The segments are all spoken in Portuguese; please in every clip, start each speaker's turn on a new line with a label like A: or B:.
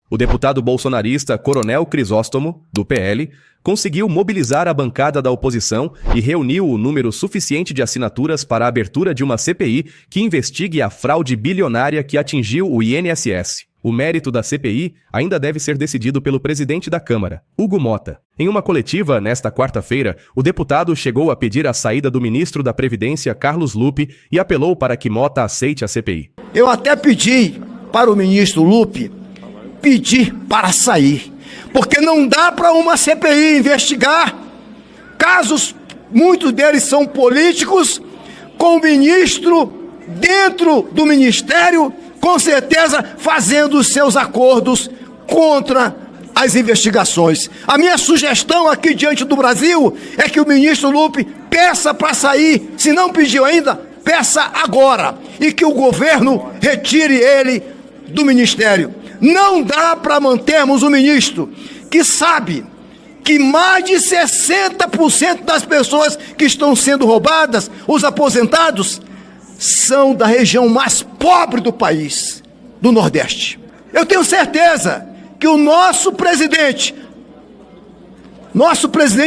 A: O deputado bolsonarista Coronel Crisóstomo, do PL, conseguiu mobilizar a bancada da oposição e reuniu o número suficiente de assinaturas para a abertura de uma CPI que investigue a fraude bilionária que atingiu o INSS. O mérito da CPI ainda deve ser decidido pelo presidente da Câmara, Hugo Mota. Em uma coletiva, nesta quarta-feira, o deputado chegou a pedir a saída do ministro da Previdência, Carlos Lupe, e apelou para que Mota aceite a CPI.
B: Eu até pedi para o ministro Lupe pedir para sair, porque não dá para uma CPI investigar casos, muitos deles são políticos, com o ministro dentro do ministério, com certeza fazendo os seus acordos contra as investigações. A minha sugestão aqui diante do Brasil é que o ministro Lupe peça para sair, se não pediu ainda, peça agora, e que o governo retire ele do ministério. Não dá para mantermos um ministro que sabe que mais de 60% das pessoas que estão sendo roubadas, os aposentados, são da região mais pobre do país, do Nordeste. Eu tenho certeza que o nosso presidente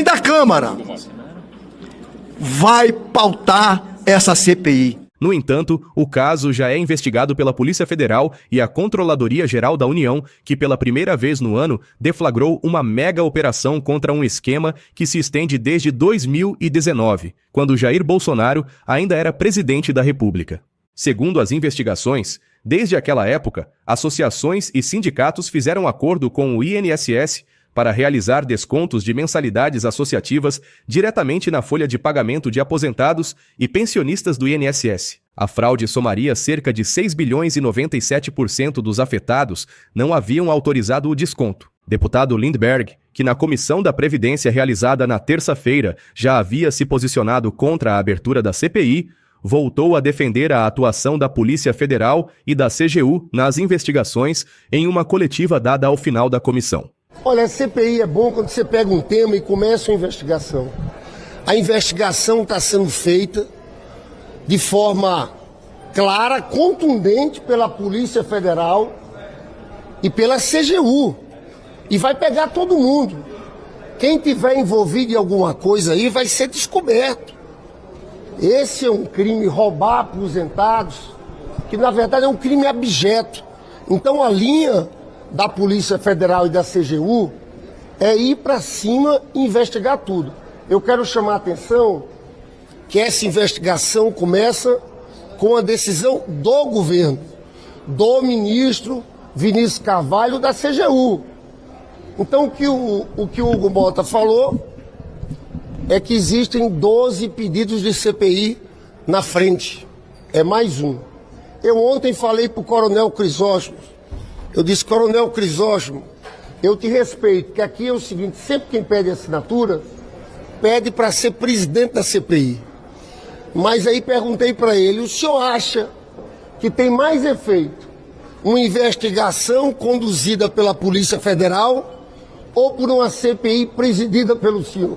B: da Câmara, vai pautar essa CPI.
A: No entanto, o caso já é investigado pela Polícia Federal e a Controladoria Geral da União, que pela primeira vez no ano deflagrou uma mega operação contra um esquema que se estende desde 2019, quando Jair Bolsonaro ainda era presidente da República. Segundo as investigações, desde aquela época, associações e sindicatos fizeram acordo com o INSS para realizar descontos de mensalidades associativas diretamente na folha de pagamento de aposentados e pensionistas do INSS. A fraude somaria cerca de 6 bilhões e 97% dos afetados não haviam autorizado o desconto. Deputado Lindbergh, que na Comissão da Previdência realizada na terça-feira já havia se posicionado contra a abertura da CPI, voltou a defender a atuação da Polícia Federal e da CGU nas investigações em uma coletiva dada ao final da comissão.
C: Olha, a CPI é bom quando você pega um tema e começa uma investigação. A investigação está sendo feita de forma clara, contundente pela Polícia Federal e pela CGU. E vai pegar todo mundo. Quem tiver envolvido em alguma coisa aí vai ser descoberto. Esse é um crime, roubar aposentados, que na verdade é um crime abjeto. Então a linha da Polícia Federal e da CGU é ir para cima e investigar tudo. Eu quero chamar a atenção que essa investigação começa com a decisão do governo, do ministro Vinícius Carvalho da CGU. Então o que o Hugo Mota falou é que existem 12 pedidos de CPI na frente. É mais um. Eu ontem falei para o Coronel Crisóstomo. Eu disse, Coronel Crisóstomo, eu te respeito, que aqui é o seguinte, sempre quem pede assinatura, pede para ser presidente da CPI. Mas aí perguntei para ele, o senhor acha que tem mais efeito uma investigação conduzida pela Polícia Federal ou por uma CPI presidida pelo senhor?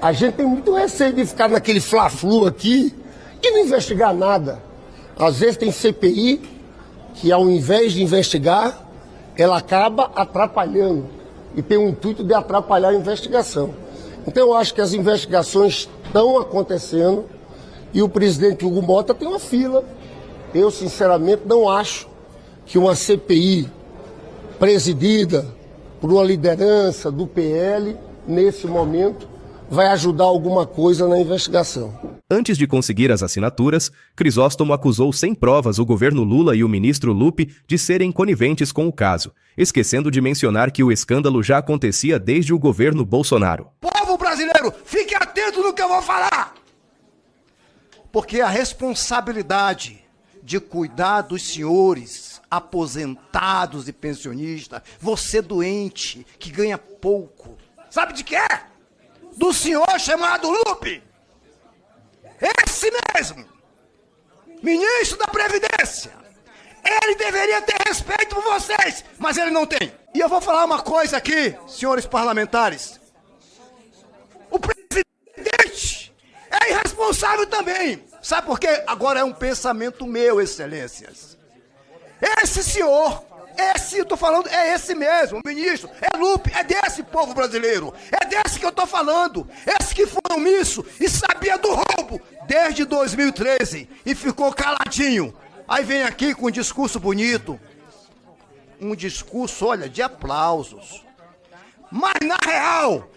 C: A gente tem muito receio de ficar naquele fla-flu aqui e não investigar nada. Às vezes tem CPI que ao invés de investigar, ela acaba atrapalhando e tem o intuito de atrapalhar a investigação. Então eu acho que as investigações estão acontecendo e o presidente Hugo Mota tem uma fila. Eu, sinceramente, não acho que uma CPI presidida por uma liderança do PL, nesse momento, vai ajudar alguma coisa na investigação.
A: Antes de conseguir as assinaturas, Crisóstomo acusou sem provas o governo Lula e o ministro Lupe de serem coniventes com o caso, esquecendo de mencionar que o escândalo já acontecia desde o governo Bolsonaro.
B: Povo brasileiro, fique atento no que eu vou falar! Porque a responsabilidade de cuidar dos senhores aposentados e pensionistas, você doente, que ganha pouco, sabe de quê? Do senhor chamado Lupe. Esse mesmo, ministro da Previdência. Ele deveria ter respeito por vocês, mas ele não tem. E eu vou falar uma coisa aqui, senhores parlamentares. O presidente é irresponsável também. Sabe por quê? Agora é um pensamento meu, excelências. Esse senhor Esse eu tô falando, é esse mesmo, ministro, é Lupe, é desse povo brasileiro, é desse que eu tô falando, esse que foi omisso e sabia do roubo desde 2013 e ficou caladinho. Aí vem aqui com um discurso bonito, um discurso, olha, de aplausos. Mas na real,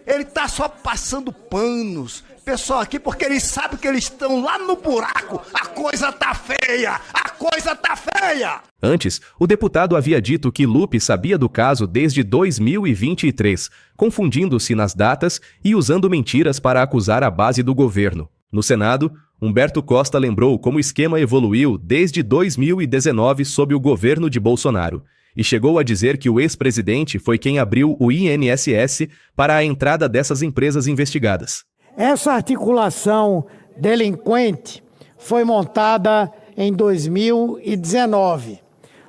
B: ele tá só passando panos, pessoal aqui, porque eles sabem que eles estão lá no buraco. A coisa tá feia, a coisa tá feia.
A: Antes, o deputado havia dito que Lupe sabia do caso desde 2023, confundindo-se nas datas e usando mentiras para acusar a base do governo. No Senado, Humberto Costa lembrou como o esquema evoluiu desde 2019 sob o governo de Bolsonaro. E chegou a dizer que o ex-presidente foi quem abriu o INSS para a entrada dessas empresas investigadas.
D: Essa articulação delinquente foi montada em 2019,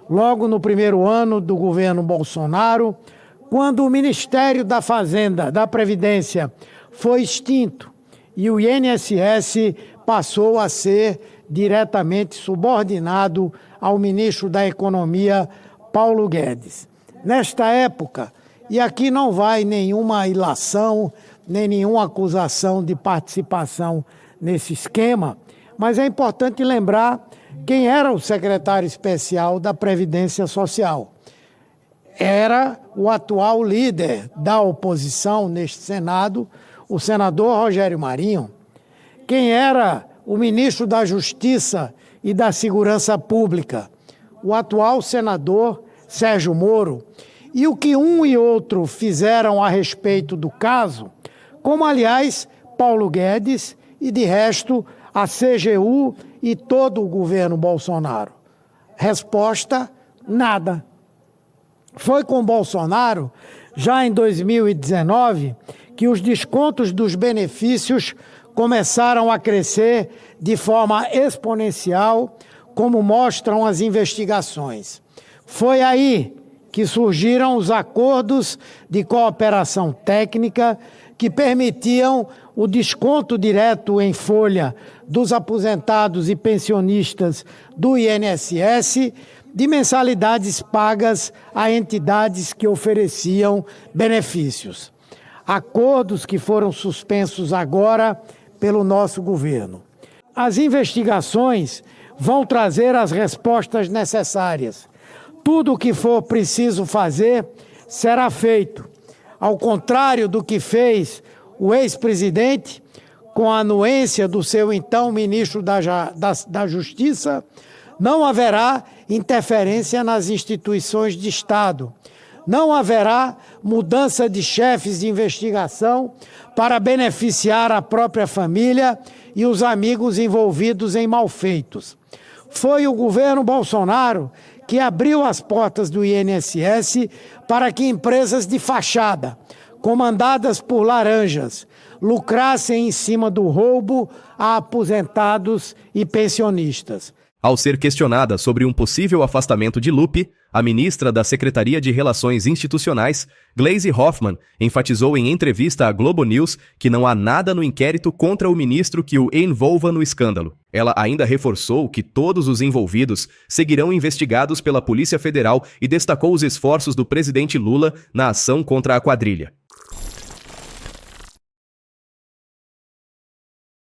D: logo no primeiro ano do governo Bolsonaro, quando o Ministério da Fazenda, da Previdência, foi extinto e o INSS passou a ser diretamente subordinado ao ministro da Economia, Paulo Guedes. Nesta época, e aqui não vai nenhuma ilação, nem nenhuma acusação de participação nesse esquema, mas é importante lembrar quem era o secretário especial da Previdência Social. Era o atual líder da oposição neste Senado, o senador Rogério Marinho. Quem era o ministro da Justiça e da Segurança Pública, o atual senador Sérgio Moro. E o que um e outro fizeram a respeito do caso, como, aliás, Paulo Guedes e, de resto, a CGU e todo o governo Bolsonaro? Resposta: nada. Foi com Bolsonaro, já em 2019, que os descontos dos benefícios começaram a crescer de forma exponencial, como mostram as investigações. Foi aí que surgiram os acordos de cooperação técnica que permitiam o desconto direto em folha dos aposentados e pensionistas do INSS de mensalidades pagas a entidades que ofereciam benefícios. Acordos que foram suspensos agora pelo nosso governo. As investigações vão trazer as respostas necessárias. Tudo o que for preciso fazer será feito. Ao contrário do que fez o ex-presidente, com a anuência do seu então ministro da Justiça, não haverá interferência nas instituições de Estado. Não haverá mudança de chefes de investigação para beneficiar a própria família e os amigos envolvidos em malfeitos. Foi o governo Bolsonaro que abriu as portas do INSS para que empresas de fachada, comandadas por laranjas, lucrassem em cima do roubo a aposentados e pensionistas.
A: Ao ser questionada sobre um possível afastamento de Lupe, a ministra da Secretaria de Relações Institucionais, Gleisi Hoffmann, enfatizou em entrevista à Globo News que não há nada no inquérito contra o ministro que o envolva no escândalo. Ela ainda reforçou que todos os envolvidos seguirão investigados pela Polícia Federal e destacou os esforços do presidente Lula na ação contra a quadrilha.